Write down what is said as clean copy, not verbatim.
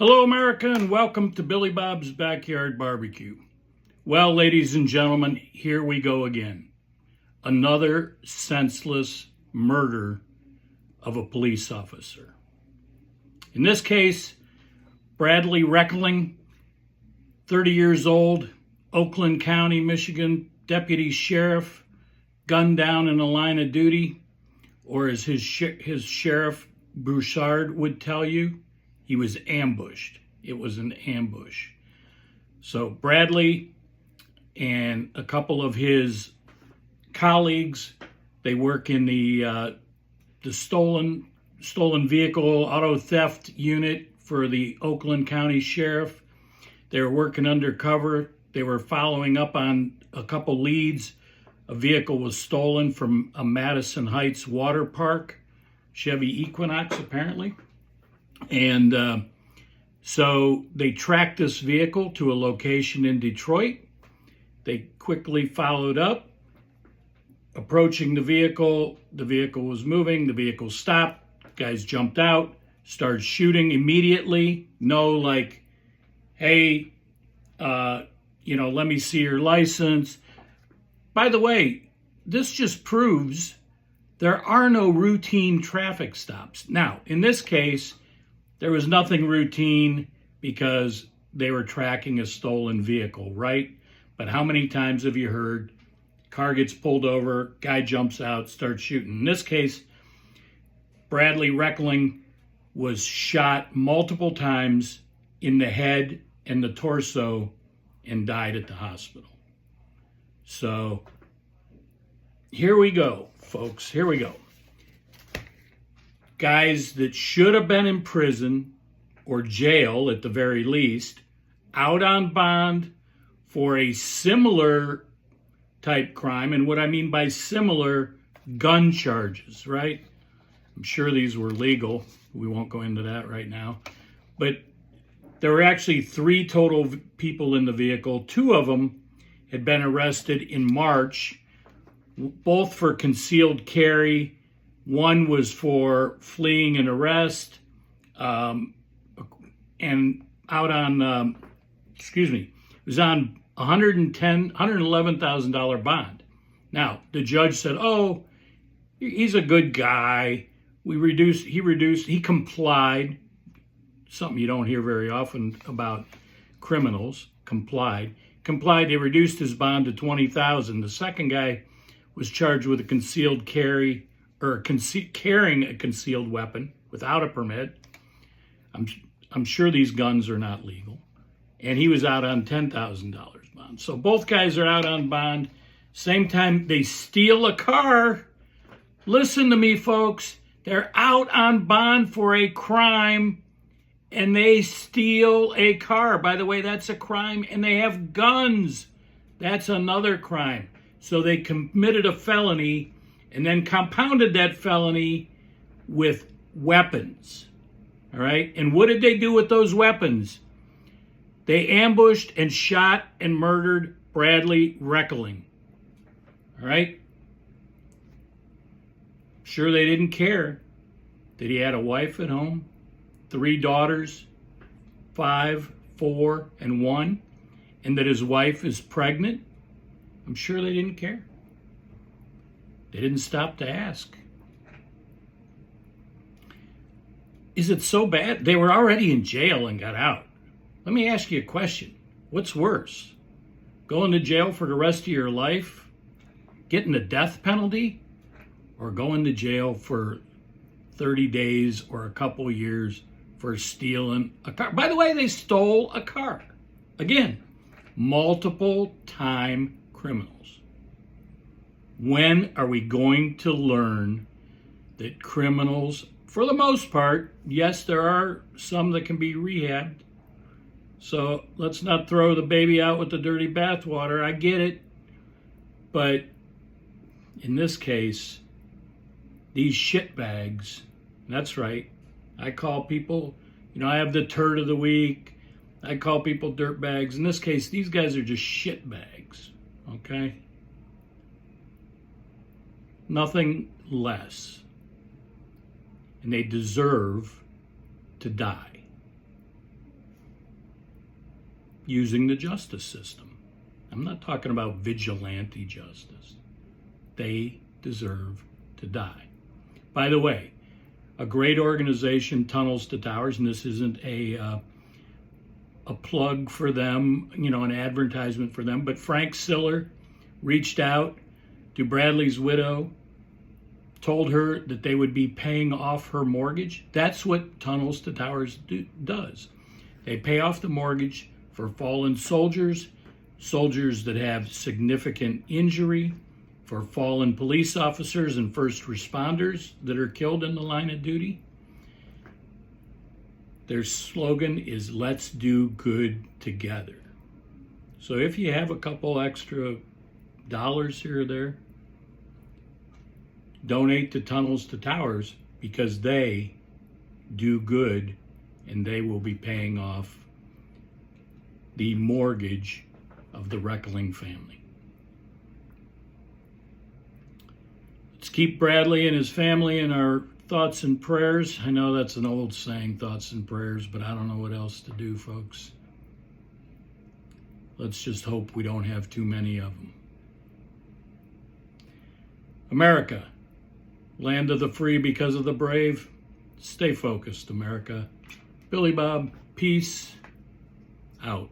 Hello, America, and welcome to Billy Bob's Backyard Barbecue. Well, ladies and gentlemen, here we go again. Another senseless murder of a police officer. In this case, Bradley Reckling, 30 years old, Oakland County, Michigan, deputy sheriff, gunned down in the line of duty, or as his sheriff Broussard would tell you, he was ambushed. It was an ambush. So Bradley and a couple of his colleagues, they work in the stolen vehicle auto theft unit for the Oakland County Sheriff. They were working undercover. They were following up on a couple leads. A vehicle was stolen from a Madison Heights water park, Chevy Equinox apparently. And so they tracked this vehicle to a location in Detroit. They quickly followed up, approaching the vehicle. The vehicle was moving. The vehicle stopped. Guys jumped out, started shooting immediately. No, like, hey, let me see your license. By the way, this just proves there are no routine traffic stops. Now, in this case, there was nothing routine because they were tracking a stolen vehicle, right? But how many times have you heard car gets pulled over, guy jumps out, starts shooting? In this case, Bradley Reckling was shot multiple times in the head and the torso and died at the hospital. So here we go, folks. Here we go. Guys that should have been in prison or jail at the very least, out on bond for a similar type crime. And what I mean by similar, gun charges, right? I'm sure these were legal. We won't go into that right now. But there were actually 3 total people in the vehicle. 2 of them had been arrested in March, both for concealed carry. One was for fleeing an arrest, and out on, it was on $111,000 bond. Now, the judge said, oh, he's a good guy. He complied, something you don't hear very often about criminals, complied. They reduced his bond to $20,000. The second guy was charged with a concealed carry, or carrying a concealed weapon without a permit. I'm sure these guns are not legal. And he was out on $10,000 bond. So both guys are out on bond. Same time, they steal a car. Listen to me, folks. They're out on bond for a crime, and they steal a car. By the way, that's a crime. And they have guns. That's another crime. So they committed a felony and then compounded that felony with weapons, all right? And what did they do with those weapons? They ambushed and shot and murdered Bradley Reckling, all right? Sure, they didn't care that he had a wife at home, 3 daughters, 5, 4, and 1, and that his wife is pregnant. I'm sure they didn't care. They didn't stop to ask. Is it so bad? They were already in jail and got out. Let me ask you a question. What's worse? Going to jail for the rest of your life? Getting the death penalty? Or going to jail for 30 days or a couple years for stealing a car? By the way, they stole a car. Again, multiple time criminals. When are we going to learn that criminals, for the most part, yes, there are some that can be rehabbed. So let's not throw the baby out with the dirty bathwater. I get it. But in this case, these shitbags, that's right. I call people, I have the turd of the week. I call people dirtbags. In this case, these guys are just shitbags, okay? Nothing less. And they deserve to die. using the justice system. I'm not talking about vigilante justice. They deserve to die. By the way, a great organization, Tunnels to Towers, and this isn't a plug for them, an advertisement for them, but Frank Siller reached out to Bradley's widow, told her that they would be paying off her mortgage. That's what Tunnels to Towers does. They pay off the mortgage for fallen soldiers, soldiers that have significant injury, for fallen police officers and first responders that are killed in the line of duty. Their slogan is, let's do good together. So if you have a couple extra dollars here or there, donate to Tunnels to Towers, because they do good and they will be paying off the mortgage of the Reckling family. Let's keep Bradley and his family in our thoughts and prayers. I know that's an old saying, thoughts and prayers, but I don't know what else to do, folks. Let's just hope we don't have too many of them. America, land of the free because of the brave. Stay focused, America. Billy Bob, peace out.